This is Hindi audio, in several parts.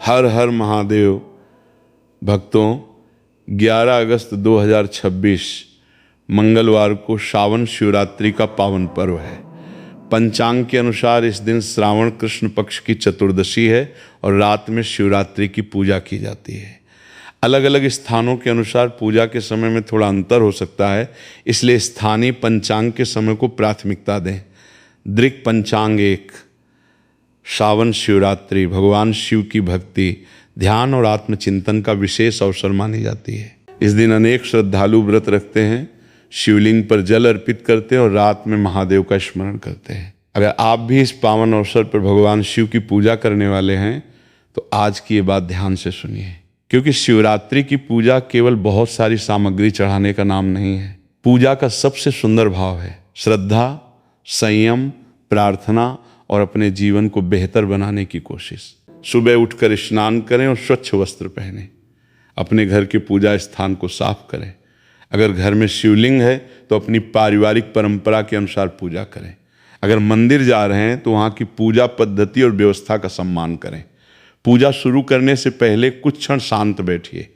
हर हर महादेव। भक्तों, 11 अगस्त 2026 मंगलवार को श्रावण शिवरात्रि का पावन पर्व है। पंचांग के अनुसार इस दिन श्रावण कृष्ण पक्ष की चतुर्दशी है और रात में शिवरात्रि की पूजा की जाती है। अलग अलग स्थानों के अनुसार पूजा के समय में थोड़ा अंतर हो सकता है, इसलिए स्थानीय पंचांग के समय को प्राथमिकता दें। दृक् पंचांग 1, श्रावण शिवरात्रि भगवान शिव की भक्ति, ध्यान और आत्मचिंतन का विशेष अवसर मानी जाती है। इस दिन अनेक श्रद्धालु व्रत रखते हैं, शिवलिंग पर जल अर्पित करते हैं और रात में महादेव का स्मरण करते हैं। अगर आप भी इस पावन अवसर पर भगवान शिव की पूजा करने वाले हैं तो आज की ये बात ध्यान से सुनिए, क्योंकि शिवरात्रि की पूजा केवल बहुत सारी सामग्री चढ़ाने का नाम नहीं है। पूजा का सबसे सुंदर भाव है श्रद्धा, संयम, प्रार्थना और अपने जीवन को बेहतर बनाने की कोशिश। सुबह उठकर स्नान करें और स्वच्छ वस्त्र पहनें। अपने घर के पूजा स्थान को साफ करें। अगर घर में शिवलिंग है तो अपनी पारिवारिक परंपरा के अनुसार पूजा करें। अगर मंदिर जा रहे हैं तो वहाँ की पूजा पद्धति और व्यवस्था का सम्मान करें। पूजा शुरू करने से पहले कुछ क्षण शांत बैठिए,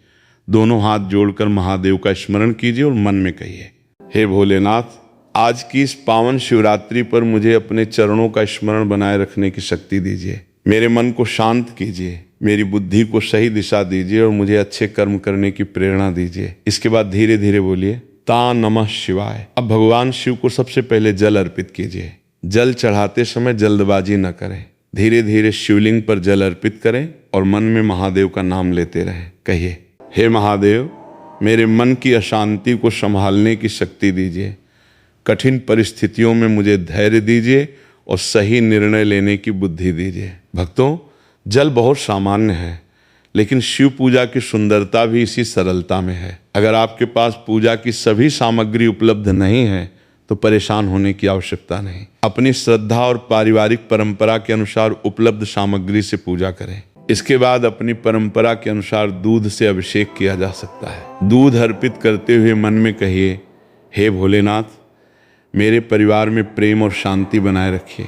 दोनों हाथ जोड़कर महादेव का स्मरण कीजिए और मन में कहिए, हे भोलेनाथ, आज की इस पावन शिवरात्रि पर मुझे अपने चरणों का स्मरण बनाए रखने की शक्ति दीजिए। मेरे मन को शांत कीजिए, मेरी बुद्धि को सही दिशा दीजिए और मुझे अच्छे कर्म करने की प्रेरणा दीजिए। इसके बाद धीरे धीरे बोलिए, ता नमः शिवाय। अब भगवान शिव को सबसे पहले जल अर्पित कीजिए। जल चढ़ाते समय जल्दबाजी न करें, धीरे धीरे शिवलिंग पर जल अर्पित करें और मन में महादेव का नाम लेते रहें। कहिए, हे महादेव, मेरे मन की अशांति को संभालने की शक्ति दीजिए। कठिन परिस्थितियों में मुझे धैर्य दीजिए और सही निर्णय लेने की बुद्धि दीजिए। भक्तों, जल बहुत सामान्य है, लेकिन शिव पूजा की सुंदरता भी इसी सरलता में है। अगर आपके पास पूजा की सभी सामग्री उपलब्ध नहीं है तो परेशान होने की आवश्यकता नहीं। अपनी श्रद्धा और पारिवारिक परंपरा के अनुसार उपलब्ध सामग्री से पूजा करें। इसके बाद अपनी परंपरा के अनुसार दूध से अभिषेक किया जा सकता है। दूध अर्पित करते हुए मन में कहिए, हे भोलेनाथ, मेरे परिवार में प्रेम और शांति बनाए रखिए।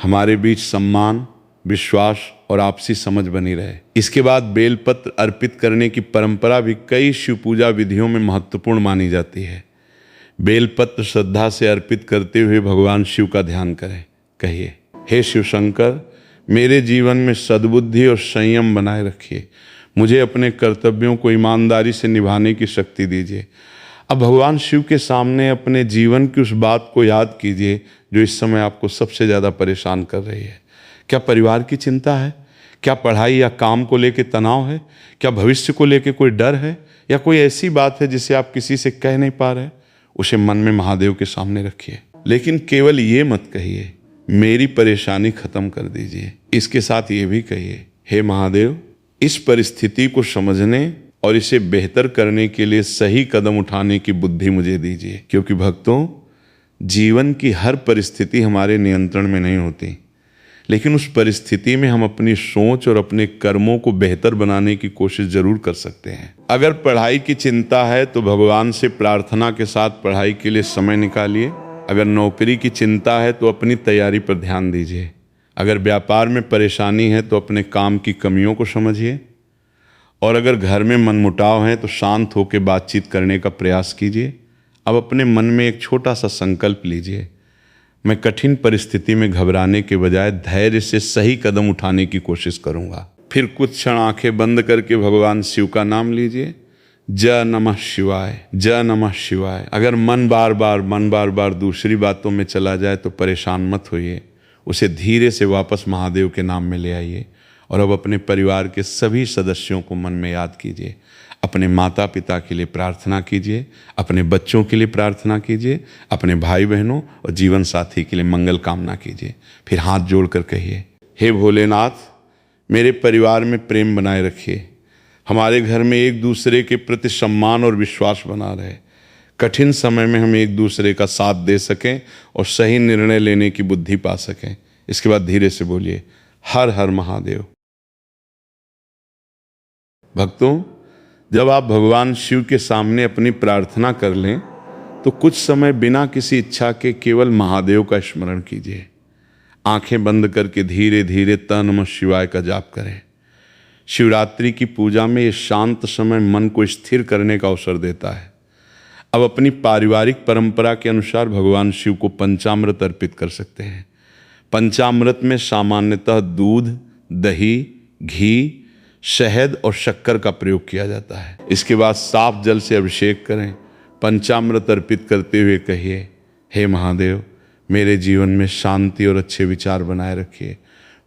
हमारे बीच सम्मान, विश्वास और आपसी समझ बनी रहे। इसके बाद बेलपत्र अर्पित करने की परंपरा भी कई शिव पूजा विधियों में महत्वपूर्ण मानी जाती है। बेलपत्र श्रद्धा से अर्पित करते हुए भगवान शिव का ध्यान करें। कहिए, हे शिव शंकर, मेरे जीवन में सद्बुद्धि और संयम बनाए रखिए। मुझे अपने कर्तव्यों को ईमानदारी से निभाने की शक्ति दीजिए। अब भगवान शिव के सामने अपने जीवन की उस बात को याद कीजिए जो इस समय आपको सबसे ज़्यादा परेशान कर रही है। क्या परिवार की चिंता है? क्या पढ़ाई या काम को लेकर तनाव है? क्या भविष्य को लेकर कोई डर है? या कोई ऐसी बात है जिसे आप किसी से कह नहीं पा रहे? उसे मन में महादेव के सामने रखिए, लेकिन केवल ये मत कहिए, मेरी परेशानी खत्म कर दीजिए। इसके साथ ये भी कहिए, हे महादेव, इस परिस्थिति को समझने और इसे बेहतर करने के लिए सही कदम उठाने की बुद्धि मुझे दीजिए। क्योंकि भक्तों, जीवन की हर परिस्थिति हमारे नियंत्रण में नहीं होती, लेकिन उस परिस्थिति में हम अपनी सोच और अपने कर्मों को बेहतर बनाने की कोशिश जरूर कर सकते हैं। अगर पढ़ाई की चिंता है तो भगवान से प्रार्थना के साथ पढ़ाई के लिए समय निकालिए। अगर नौकरी की चिंता है तो अपनी तैयारी पर ध्यान दीजिए। अगर व्यापार में परेशानी है तो अपने काम की कमियों को समझिए। और अगर घर में मनमुटाव है तो शांत होकर बातचीत करने का प्रयास कीजिए। अब अपने मन में एक छोटा सा संकल्प लीजिए, मैं कठिन परिस्थिति में घबराने के बजाय धैर्य से सही कदम उठाने की कोशिश करूंगा। फिर कुछ क्षण आंखें बंद करके भगवान शिव का नाम लीजिए, जय नमः शिवाय, जय नमः शिवाय। अगर मन बार बार दूसरी बातों में चला जाए तो परेशान मत होइए, उसे धीरे से वापस महादेव के नाम में ले आइए। और अब अपने परिवार के सभी सदस्यों को मन में याद कीजिए। अपने माता पिता के लिए प्रार्थना कीजिए, अपने बच्चों के लिए प्रार्थना कीजिए, अपने भाई बहनों और जीवन साथी के लिए मंगल कामना कीजिए। फिर हाथ जोड़कर कहिए, हे भोलेनाथ, मेरे परिवार में प्रेम बनाए रखिए। हमारे घर में एक दूसरे के प्रति सम्मान और विश्वास बना रहे। कठिन समय में हम एक दूसरे का साथ दे सकें और सही निर्णय लेने की बुद्धि पा सकें। इसके बाद धीरे से बोलिए, हर हर महादेव। भक्तों, जब आप भगवान शिव के सामने अपनी प्रार्थना कर लें तो कुछ समय बिना किसी इच्छा के केवल महादेव का स्मरण कीजिए। आंखें बंद करके धीरे धीरे ता नमः शिवाय का जाप करें। शिवरात्रि की पूजा में ये शांत समय मन को स्थिर करने का अवसर देता है। अब अपनी पारिवारिक परंपरा के अनुसार भगवान शिव को पंचामृत अर्पित कर सकते हैं। पंचामृत में सामान्यतः दूध, दही, घी, शहद और शक्कर का प्रयोग किया जाता है। इसके बाद साफ जल से अभिषेक करें। पंचामृत अर्पित करते हुए कहिए, हे महादेव, मेरे जीवन में शांति और अच्छे विचार बनाए रखिए,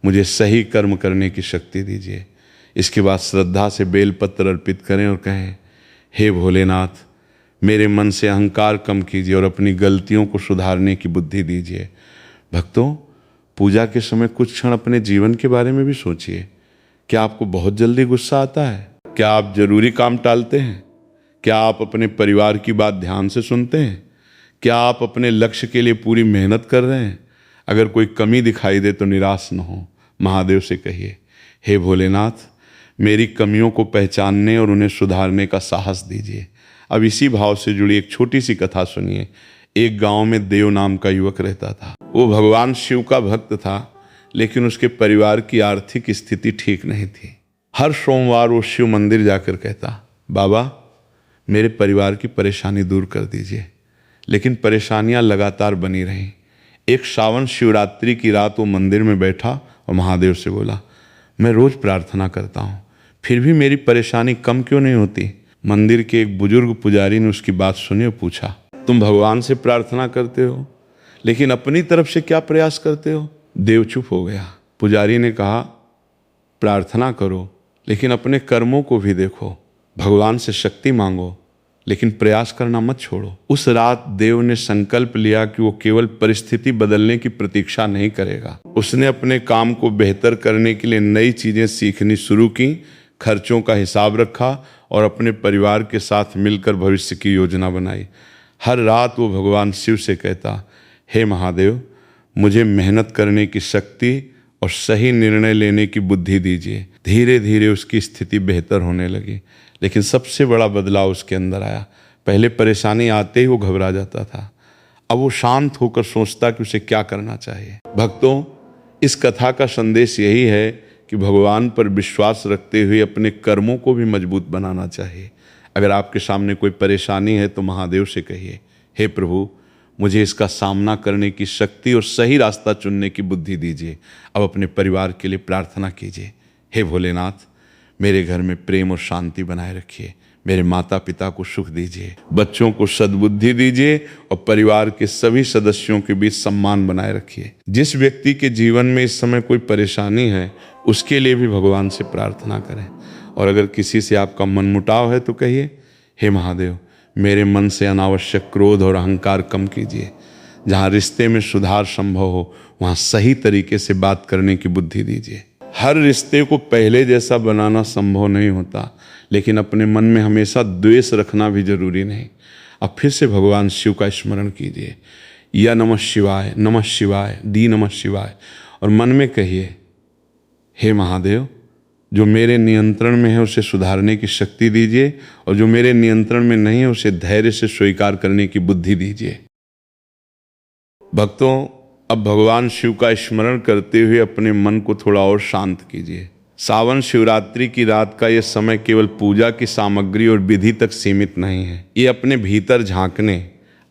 मुझे सही कर्म करने की शक्ति दीजिए। इसके बाद श्रद्धा से बेलपत्र अर्पित करें और कहें, हे भोलेनाथ, मेरे मन से अहंकार कम कीजिए और अपनी गलतियों को सुधारने की बुद्धि दीजिए। भक्तों, पूजा के समय कुछ क्षण अपने जीवन के बारे में भी सोचिए। क्या आपको बहुत जल्दी गुस्सा आता है? क्या आप जरूरी काम टालते हैं? क्या आप अपने परिवार की बात ध्यान से सुनते हैं? क्या आप अपने लक्ष्य के लिए पूरी मेहनत कर रहे हैं? अगर कोई कमी दिखाई दे तो निराश न हो, महादेव से कहिए, हे भोलेनाथ, मेरी कमियों को पहचानने और उन्हें सुधारने का साहस दीजिए। अब इसी भाव से जुड़ी एक छोटी सी कथा सुनिए। एक गांव में देव नाम का युवक रहता था। वो भगवान शिव का भक्त था, लेकिन उसके परिवार की आर्थिक स्थिति ठीक नहीं थी। हर सोमवार वो शिव मंदिर जाकर कहता, बाबा, मेरे परिवार की परेशानी दूर कर दीजिए। लेकिन परेशानियां लगातार बनी रहीं। एक श्रावण शिवरात्रि की रात वो मंदिर में बैठा और महादेव से बोला, मैं रोज प्रार्थना करता हूँ, फिर भी मेरी परेशानी कम क्यों नहीं होती? मंदिर के एक बुजुर्ग पुजारी ने उसकी बात सुनी और पूछा, तुम भगवान से प्रार्थना करते हो, लेकिन अपनी तरफ से क्या प्रयास करते हो? देव चुप हो गया। पुजारी ने कहा, प्रार्थना करो, लेकिन अपने कर्मों को भी देखो। भगवान से शक्ति मांगो, लेकिन प्रयास करना मत छोड़ो। उस रात देव ने संकल्प लिया कि वो केवल परिस्थिति बदलने की प्रतीक्षा नहीं करेगा। उसने अपने काम को बेहतर करने के लिए नई चीजें सीखनी शुरू की, खर्चों का हिसाब रखा और अपने परिवार के साथ मिलकर भविष्य की योजना बनाई। हर रात वो भगवान शिव से कहता, हे महादेव, मुझे मेहनत करने की शक्ति और सही निर्णय लेने की बुद्धि दीजिए। धीरे धीरे उसकी स्थिति बेहतर होने लगी, लेकिन सबसे बड़ा बदलाव उसके अंदर आया। पहले परेशानी आते ही वो घबरा जाता था, अब वो शांत होकर सोचता कि उसे क्या करना चाहिए। भक्तों, इस कथा का संदेश यही है कि भगवान पर विश्वास रखते हुए अपने कर्मों को भी मजबूत बनाना चाहिए। अगर आपके सामने कोई परेशानी है तो महादेव से कहिए, हे प्रभु, मुझे इसका सामना करने की शक्ति और सही रास्ता चुनने की बुद्धि दीजिए। अब अपने परिवार के लिए प्रार्थना कीजिए, हे भोलेनाथ, मेरे घर में प्रेम और शांति बनाए रखिए, मेरे माता पिता को सुख दीजिए, बच्चों को सद्बुद्धि दीजिए और परिवार के सभी सदस्यों के बीच सम्मान बनाए रखिए। जिस व्यक्ति के जीवन में इस समय कोई परेशानी है, उसके लिए भी भगवान से प्रार्थना करें। और अगर किसी से आपका मनमुटाव है तो कहिए, हे महादेव, मेरे मन से अनावश्यक क्रोध और अहंकार कम कीजिए। जहाँ रिश्ते में सुधार संभव हो, वहाँ सही तरीके से बात करने की बुद्धि दीजिए। हर रिश्ते को पहले जैसा बनाना संभव नहीं होता, लेकिन अपने मन में हमेशा द्वेष रखना भी जरूरी नहीं। अब फिर से भगवान शिव का स्मरण कीजिए, या नमः शिवाय, नमः शिवाय, दी नमः शिवाय, और मन में कहिए, हे महादेव, जो मेरे नियंत्रण में है उसे सुधारने की शक्ति दीजिए, और जो मेरे नियंत्रण में नहीं है उसे धैर्य से स्वीकार करने की बुद्धि दीजिए। भक्तों, अब भगवान शिव का स्मरण करते हुए अपने मन को थोड़ा और शांत कीजिए। सावन शिवरात्रि की रात का यह समय केवल पूजा की सामग्री और विधि तक सीमित नहीं है। ये अपने भीतर झांकने,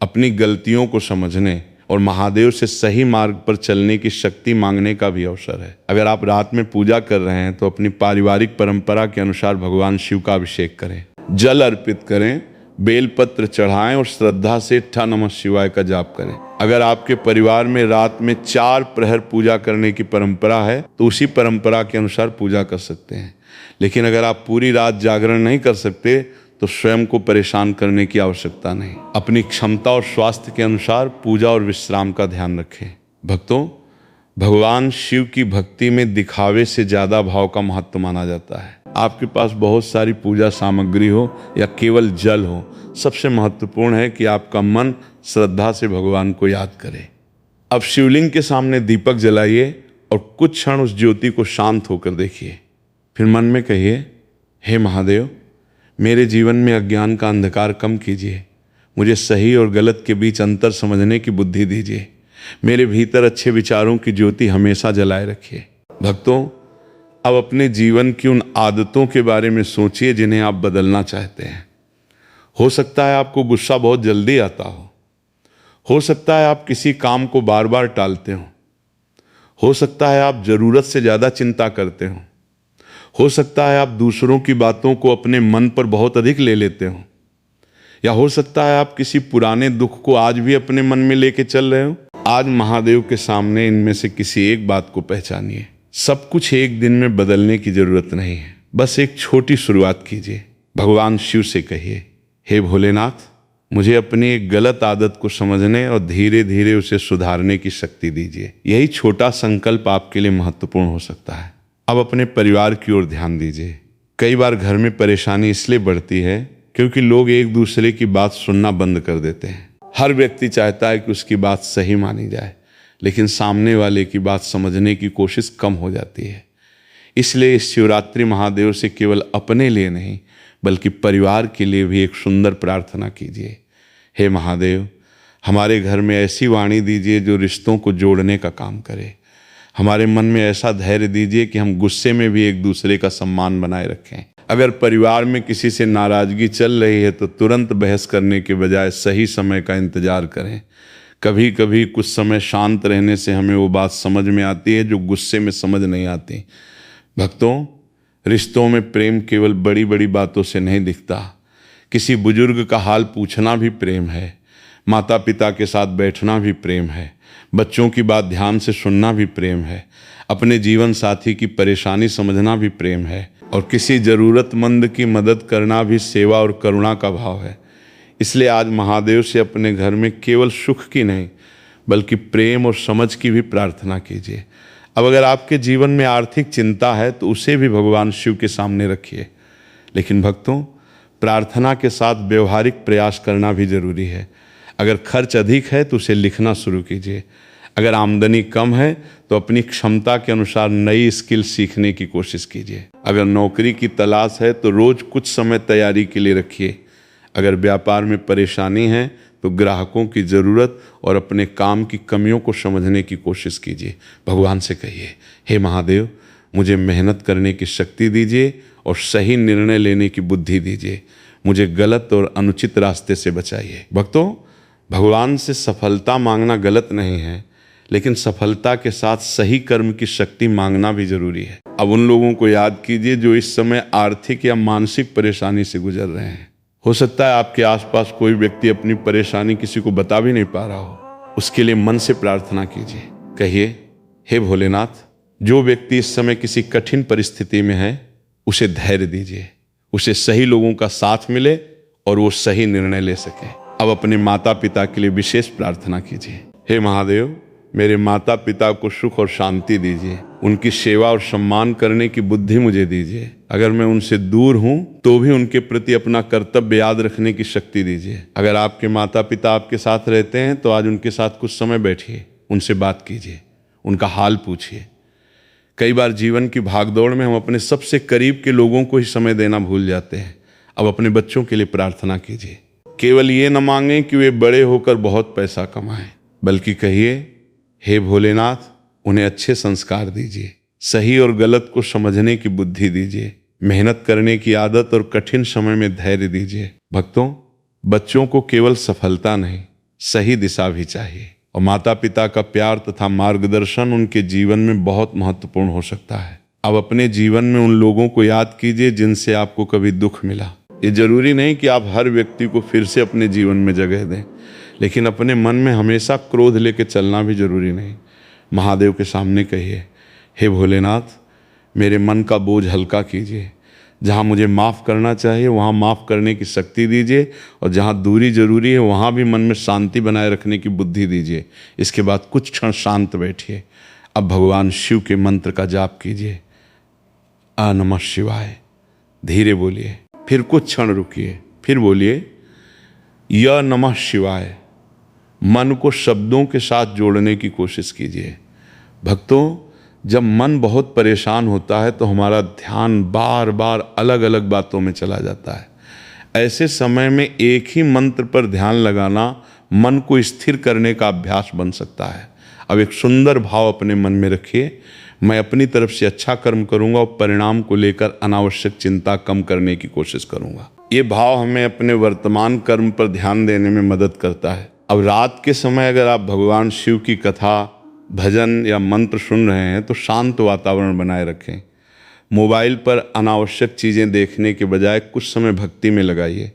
अपनी गलतियों को समझने और महादेव से सही मार्ग पर चलने की शक्ति मांगने का भी अवसर है। अगर आप रात में पूजा कर रहे हैं तो अपनी पारिवारिक परंपरा के अनुसार भगवान शिव का अभिषेक करें, जल अर्पित करें, बेलपत्र चढ़ाएं और श्रद्धा से ठा नमः शिवाय का जाप करें। अगर आपके परिवार में रात में 4 प्रहर पूजा करने की परंपरा है तो उसी परंपरा के अनुसार पूजा कर सकते हैं। लेकिन अगर आप पूरी रात जागरण नहीं कर सकते तो स्वयं को परेशान करने की आवश्यकता नहीं। अपनी क्षमता और स्वास्थ्य के अनुसार पूजा और विश्राम का ध्यान रखें। भक्तों, भगवान शिव की भक्ति में दिखावे से ज्यादा भाव का महत्व माना जाता है। आपके पास बहुत सारी पूजा सामग्री हो या केवल जल हो, सबसे महत्वपूर्ण है कि आपका मन श्रद्धा से भगवान को याद करे। अब शिवलिंग के सामने दीपक जलाइए और कुछ क्षण उस ज्योति को शांत होकर देखिए। फिर मन में कहिए, हे महादेव, मेरे जीवन में अज्ञान का अंधकार कम कीजिए, मुझे सही और गलत के बीच अंतर समझने की बुद्धि दीजिए, मेरे भीतर अच्छे विचारों की ज्योति हमेशा जलाए रखिए। भक्तों, अब अपने जीवन की उन आदतों के बारे में सोचिए जिन्हें आप बदलना चाहते हैं। हो सकता है आपको गुस्सा बहुत जल्दी आता हो सकता है आप किसी काम को बार बार टालते हो सकता है आप जरूरत से ज्यादा चिंता करते हो सकता है आप दूसरों की बातों को अपने मन पर बहुत अधिक ले लेते हो, या हो सकता है आप किसी पुराने दुख को आज भी अपने मन में लेके चल रहे हो। आज महादेव के सामने इनमें से किसी एक बात को पहचानिए। सब कुछ एक दिन में बदलने की जरूरत नहीं है, बस एक छोटी शुरुआत कीजिए। भगवान शिव से कहिए, हे भोलेनाथ, मुझे अपनी एक गलत आदत को समझने और धीरे धीरे उसे सुधारने की शक्ति दीजिए। यही छोटा संकल्प आपके लिए महत्वपूर्ण हो सकता है। अब अपने परिवार की ओर ध्यान दीजिए। कई बार घर में परेशानी इसलिए बढ़ती है क्योंकि लोग एक दूसरे की बात सुनना बंद कर देते हैं। हर व्यक्ति चाहता है कि उसकी बात सही मानी जाए, लेकिन सामने वाले की बात समझने की कोशिश कम हो जाती है। इसलिए इस शिवरात्रि महादेव से केवल अपने लिए नहीं बल्कि परिवार के लिए भी एक सुंदर प्रार्थना कीजिए। हे महादेव, हमारे घर में ऐसी वाणी दीजिए जो रिश्तों को जोड़ने का काम करे। हमारे मन में ऐसा धैर्य दीजिए कि हम गुस्से में भी एक दूसरे का सम्मान बनाए रखें। अगर परिवार में किसी से नाराजगी चल रही है तो तुरंत बहस करने के बजाय सही समय का इंतजार करें। कभी कभी कुछ समय शांत रहने से हमें वो बात समझ में आती है जो गुस्से में समझ नहीं आती। भक्तों, रिश्तों में प्रेम केवल बड़ी बड़ी बातों से नहीं दिखता। किसी बुजुर्ग का हाल पूछना भी प्रेम है, माता पिता के साथ बैठना भी प्रेम है, बच्चों की बात ध्यान से सुनना भी प्रेम है, अपने जीवन साथी की परेशानी समझना भी प्रेम है, और किसी ज़रूरतमंद की मदद करना भी सेवा और करुणा का भाव है। इसलिए आज महादेव से अपने घर में केवल सुख की नहीं बल्कि प्रेम और समझ की भी प्रार्थना कीजिए। अब अगर आपके जीवन में आर्थिक चिंता है तो उसे भी भगवान शिव के सामने रखिए। लेकिन भक्तों, प्रार्थना के साथ व्यवहारिक प्रयास करना भी जरूरी है। अगर खर्च अधिक है तो उसे लिखना शुरू कीजिए। अगर आमदनी कम है तो अपनी क्षमता के अनुसार नई स्किल सीखने की कोशिश कीजिए। अगर नौकरी की तलाश है तो रोज कुछ समय तैयारी के लिए रखिए। अगर व्यापार में परेशानी है तो ग्राहकों की ज़रूरत और अपने काम की कमियों को समझने की कोशिश कीजिए। भगवान से कहिए, हे महादेव, मुझे मेहनत करने की शक्ति दीजिए और सही निर्णय लेने की बुद्धि दीजिए। मुझे गलत और अनुचित रास्ते से बचाइए। भक्तों, भगवान से सफलता मांगना गलत नहीं है, लेकिन सफलता के साथ सही कर्म की शक्ति मांगना भी जरूरी है। अब उन लोगों को याद कीजिए जो इस समय आर्थिक या मानसिक परेशानी से गुजर रहे हैं। हो सकता है आपके आसपास कोई व्यक्ति अपनी परेशानी किसी को बता भी नहीं पा रहा हो। उसके लिए मन से प्रार्थना कीजिए। कहिए, हे भोलेनाथ, जो व्यक्ति इस समय किसी कठिन परिस्थिति में है उसे धैर्य दीजिए, उसे सही लोगों का साथ मिले और वो सही निर्णय ले सके। अब अपने माता पिता के लिए विशेष प्रार्थना कीजिए। हे महादेव, मेरे माता पिता को सुख और शांति दीजिए। उनकी सेवा और सम्मान करने की बुद्धि मुझे दीजिए। अगर मैं उनसे दूर हूं तो भी उनके प्रति अपना कर्तव्य याद रखने की शक्ति दीजिए। अगर आपके माता पिता आपके साथ रहते हैं तो आज उनके साथ कुछ समय बैठिए, उनसे बात कीजिए, उनका हाल पूछिए। कई बार जीवन की भागदौड़ में हम अपने सबसे करीब के लोगों को ही समय देना भूल जाते हैं। अब अपने बच्चों के लिए प्रार्थना कीजिए। केवल ये न मांगें कि वे बड़े होकर बहुत पैसा कमाएं, बल्कि कहिए, हे भोलेनाथ, उन्हें अच्छे संस्कार दीजिए, सही और गलत को समझने की बुद्धि दीजिए, मेहनत करने की आदत और कठिन समय में धैर्य दीजिए। भक्तों, बच्चों को केवल सफलता नहीं, सही दिशा भी चाहिए, और माता पिता का प्यार तथा मार्गदर्शन उनके जीवन में बहुत महत्वपूर्ण हो सकता है। अब अपने जीवन में उन लोगों को याद कीजिए जिनसे आपको कभी दुख मिला। ये जरूरी नहीं कि आप हर व्यक्ति को फिर से अपने जीवन में जगह दें, लेकिन अपने मन में हमेशा क्रोध लेके चलना भी जरूरी नहीं। महादेव के सामने कहिए, हे भोलेनाथ, मेरे मन का बोझ हल्का कीजिए। जहाँ मुझे माफ़ करना चाहिए वहाँ माफ़ करने की शक्ति दीजिए, और जहाँ दूरी जरूरी है वहाँ भी मन में शांति बनाए रखने की बुद्धि दीजिए। इसके बाद कुछ क्षण शांत बैठिए। अब भगवान शिव के मंत्र का जाप कीजिए। आ नमः शिवाय। धीरे बोलिए, फिर कुछ क्षण रुकिए, फिर बोलिए य नमः शिवाय। मन को शब्दों के साथ जोड़ने की कोशिश कीजिए। भक्तों, जब मन बहुत परेशान होता है तो हमारा ध्यान बार बार अलग अलग बातों में चला जाता है। ऐसे समय में एक ही मंत्र पर ध्यान लगाना मन को स्थिर करने का अभ्यास बन सकता है। अब एक सुंदर भाव अपने मन में रखिए। मैं अपनी तरफ से अच्छा कर्म करूंगा और परिणाम को लेकर अनावश्यक चिंता कम करने की कोशिश करूंगा। ये भाव हमें अपने वर्तमान कर्म पर ध्यान देने में मदद करता है। अब रात के समय अगर आप भगवान शिव की कथा, भजन या मंत्र सुन रहे हैं तो शांत वातावरण बनाए रखें। मोबाइल पर अनावश्यक चीज़ें देखने के बजाय कुछ समय भक्ति में लगाइए।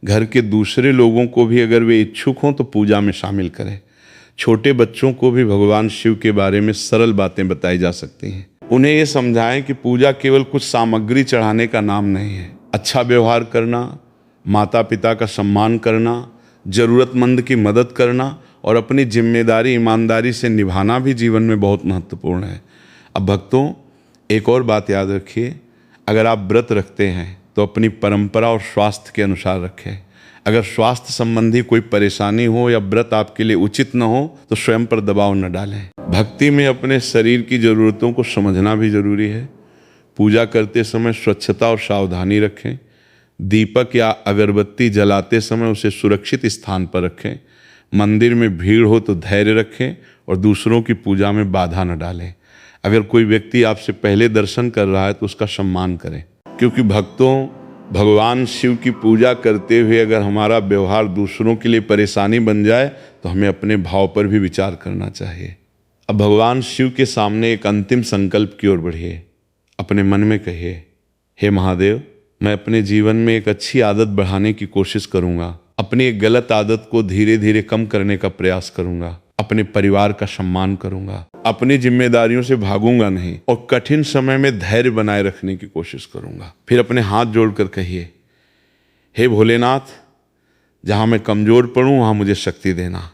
घर के दूसरे लोगों को भी अगर वे इच्छुक हों तो पूजा में शामिल करें। छोटे बच्चों को भी भगवान शिव के बारे में सरल बातें बताई जा सकती हैं। उन्हें ये समझाएं कि पूजा केवल कुछ सामग्री चढ़ाने का नाम नहीं है। अच्छा व्यवहार करना, माता पिता का सम्मान करना, ज़रूरतमंद की मदद करना और अपनी जिम्मेदारी ईमानदारी से निभाना भी जीवन में बहुत महत्वपूर्ण है। अब भक्तों, एक और बात याद रखिए, अगर आप व्रत रखते हैं तो अपनी परंपरा और स्वास्थ्य के अनुसार रखें। अगर स्वास्थ्य संबंधी कोई परेशानी हो या व्रत आपके लिए उचित न हो तो स्वयं पर दबाव न डालें। भक्ति में अपने शरीर की ज़रूरतों को समझना भी जरूरी है। पूजा करते समय स्वच्छता और सावधानी रखें। दीपक या अगरबत्ती जलाते समय उसे सुरक्षित स्थान पर रखें। मंदिर में भीड़ हो तो धैर्य रखें और दूसरों की पूजा में बाधा न डालें। अगर कोई व्यक्ति आपसे पहले दर्शन कर रहा है तो उसका सम्मान करें, क्योंकि भक्तों, भगवान शिव की पूजा करते हुए अगर हमारा व्यवहार दूसरों के लिए परेशानी बन जाए तो हमें अपने भाव पर भी विचार करना चाहिए। अब भगवान शिव के सामने एक अंतिम संकल्प की ओर बढ़िए। अपने मन में कहिए, हे महादेव, मैं अपने जीवन में एक अच्छी आदत बढ़ाने की कोशिश करूंगा। अपनी एक गलत आदत को धीरे धीरे कम करने का प्रयास करूंगा। अपने परिवार का सम्मान करूंगा। अपनी जिम्मेदारियों से भागूंगा नहीं और कठिन समय में धैर्य बनाए रखने की कोशिश करूंगा। फिर अपने हाथ जोड़कर कहिए, हे भोलेनाथ, जहां मैं कमजोर पड़ूं वहां मुझे शक्ति देना।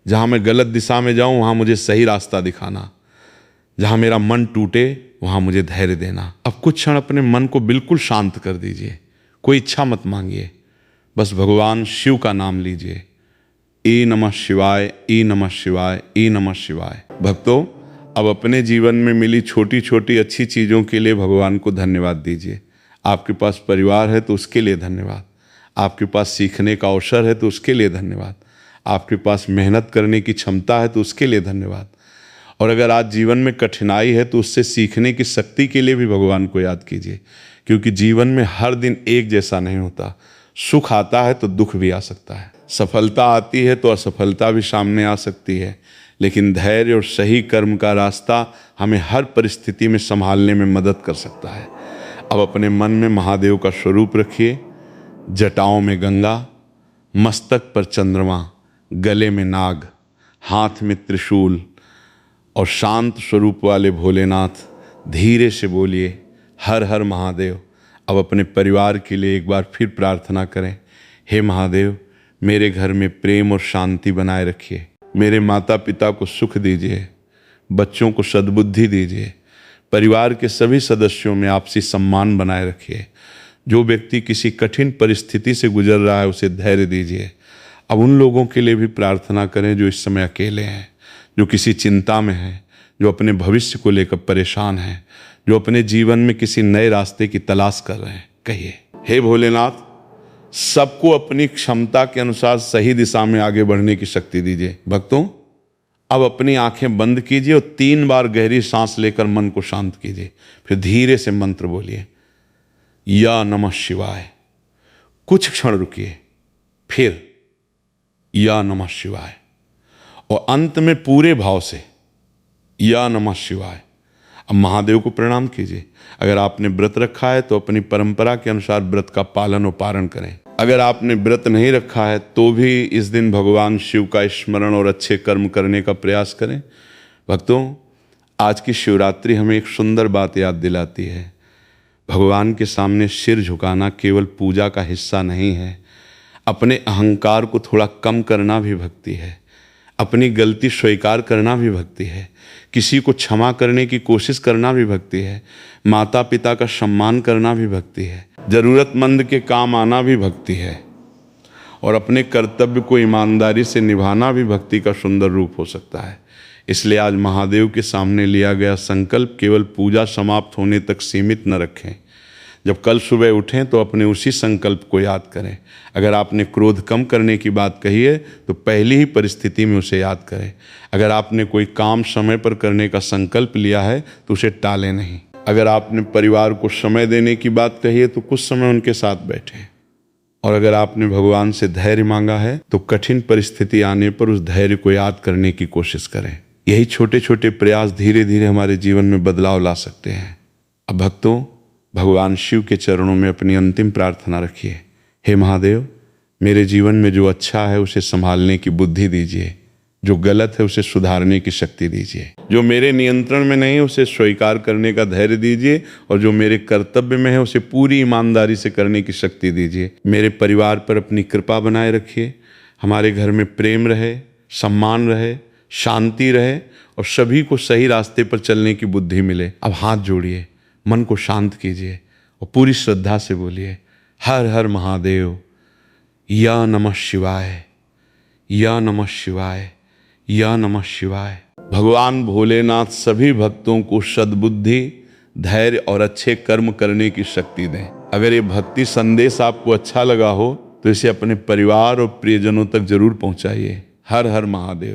जहां मैं गलत दिशा में जाऊं वहां मुझे सही रास्ता दिखाना। जहां मेरा मन टूटे वहां मुझे धैर्य देना। अब कुछ क्षण अपने मन को बिल्कुल शांत कर दीजिए। कोई इच्छा मत मांगिए, बस भगवान शिव का नाम लीजिए। ई नमः शिवाय, ई नमः शिवाय, ई नमः शिवाय। भक्तों, अब अपने जीवन में मिली छोटी छोटी अच्छी चीज़ों के लिए भगवान को धन्यवाद दीजिए। आपके पास परिवार है तो उसके लिए धन्यवाद। आपके पास सीखने का अवसर है तो उसके लिए धन्यवाद। आपके पास मेहनत करने की क्षमता है तो उसके लिए धन्यवाद। और अगर आज जीवन में कठिनाई है तो उससे सीखने की शक्ति के लिए भी भगवान को याद कीजिए, क्योंकि जीवन में हर दिन एक जैसा नहीं होता। सुख आता है तो दुख भी आ सकता है, सफलता आती है तो असफलता भी सामने आ सकती है, लेकिन धैर्य और सही कर्म का रास्ता हमें हर परिस्थिति में संभालने में मदद कर सकता है। अब अपने मन में महादेव का स्वरूप रखिए। जटाओं में गंगा, मस्तक पर चंद्रमा, गले में नाग, हाथ में त्रिशूल और शांत स्वरूप वाले भोलेनाथ धीरे से बोलिए, हर हर महादेव। अब अपने परिवार के लिए एक बार फिर प्रार्थना करें, हे महादेव, मेरे घर में प्रेम और शांति बनाए रखिए। मेरे माता पिता को सुख दीजिए, बच्चों को सद्बुद्धि दीजिए, परिवार के सभी सदस्यों में आपसी सम्मान बनाए रखिए। जो व्यक्ति किसी कठिन परिस्थिति से गुजर रहा है उसे धैर्य दीजिए। अब उन लोगों के लिए भी प्रार्थना करें जो इस समय अकेले हैं, जो किसी चिंता में हैं, जो अपने भविष्य को लेकर परेशान हैं, जो अपने जीवन में किसी नए रास्ते की तलाश कर रहे हैं। कहिए, हे भोलेनाथ, सबको अपनी क्षमता के अनुसार सही दिशा में आगे बढ़ने की शक्ति दीजिए। भक्तों, अब अपनी आंखें बंद कीजिए और 3 बार गहरी सांस लेकर मन को शांत कीजिए। फिर धीरे से मंत्र बोलिए, या नमः शिवाय। कुछ क्षण रुकिए, फिर या नमः शिवाय, और अंत में पूरे भाव से या नमः शिवाय। अब महादेव को प्रणाम कीजिए। अगर आपने व्रत रखा है तो अपनी परंपरा के अनुसार व्रत का पालन और पारण करें। अगर आपने व्रत नहीं रखा है तो भी इस दिन भगवान शिव का स्मरण और अच्छे कर्म करने का प्रयास करें। भक्तों, आज की शिवरात्रि हमें एक सुंदर बात याद दिलाती है। भगवान के सामने सिर झुकाना केवल पूजा का हिस्सा नहीं है। अपने अहंकार को थोड़ा कम करना भी भक्ति है। अपनी गलती स्वीकार करना भी भक्ति है। किसी को क्षमा करने की कोशिश करना भी भक्ति है। माता पिता का सम्मान करना भी भक्ति है। ज़रूरतमंद के काम आना भी भक्ति है। और अपने कर्तव्य को ईमानदारी से निभाना भी भक्ति का सुंदर रूप हो सकता है। इसलिए आज महादेव के सामने लिया गया संकल्प केवल पूजा समाप्त होने तक सीमित न रखें। जब कल सुबह उठें तो अपने उसी संकल्प को याद करें। अगर आपने क्रोध कम करने की बात कही है तो पहली ही परिस्थिति में उसे याद करें। अगर आपने कोई काम समय पर करने का संकल्प लिया है तो उसे टालें नहीं। अगर आपने परिवार को समय देने की बात कही है तो कुछ समय उनके साथ बैठें। और अगर आपने भगवान से धैर्य मांगा है तो कठिन परिस्थिति आने पर उस धैर्य को याद करने की कोशिश करें। यही छोटे छोटे प्रयास धीरे धीरे हमारे जीवन में बदलाव ला सकते हैं। अब भक्तों, भगवान शिव के चरणों में अपनी अंतिम प्रार्थना रखिए। हे महादेव, मेरे जीवन में जो अच्छा है उसे संभालने की बुद्धि दीजिए, जो गलत है उसे सुधारने की शक्ति दीजिए, जो मेरे नियंत्रण में नहीं उसे स्वीकार करने का धैर्य दीजिए, और जो मेरे कर्तव्य में है उसे पूरी ईमानदारी से करने की शक्ति दीजिए। मेरे परिवार पर अपनी कृपा बनाए रखिए। हमारे घर में प्रेम रहे, सम्मान रहे, शांति रहे और सभी को सही रास्ते पर चलने की बुद्धि मिले। अब हाथ जोड़िए, मन को शांत कीजिए और पूरी श्रद्धा से बोलिए, हर हर महादेव, या नमः शिवाय, या नमः शिवाय, या नमः शिवाय। भगवान भोलेनाथ सभी भक्तों को सद्बुद्धि, धैर्य और अच्छे कर्म करने की शक्ति दें। अगर ये भक्ति संदेश आपको अच्छा लगा हो तो इसे अपने परिवार और प्रियजनों तक जरूर पहुंचाइए। हर हर महादेव।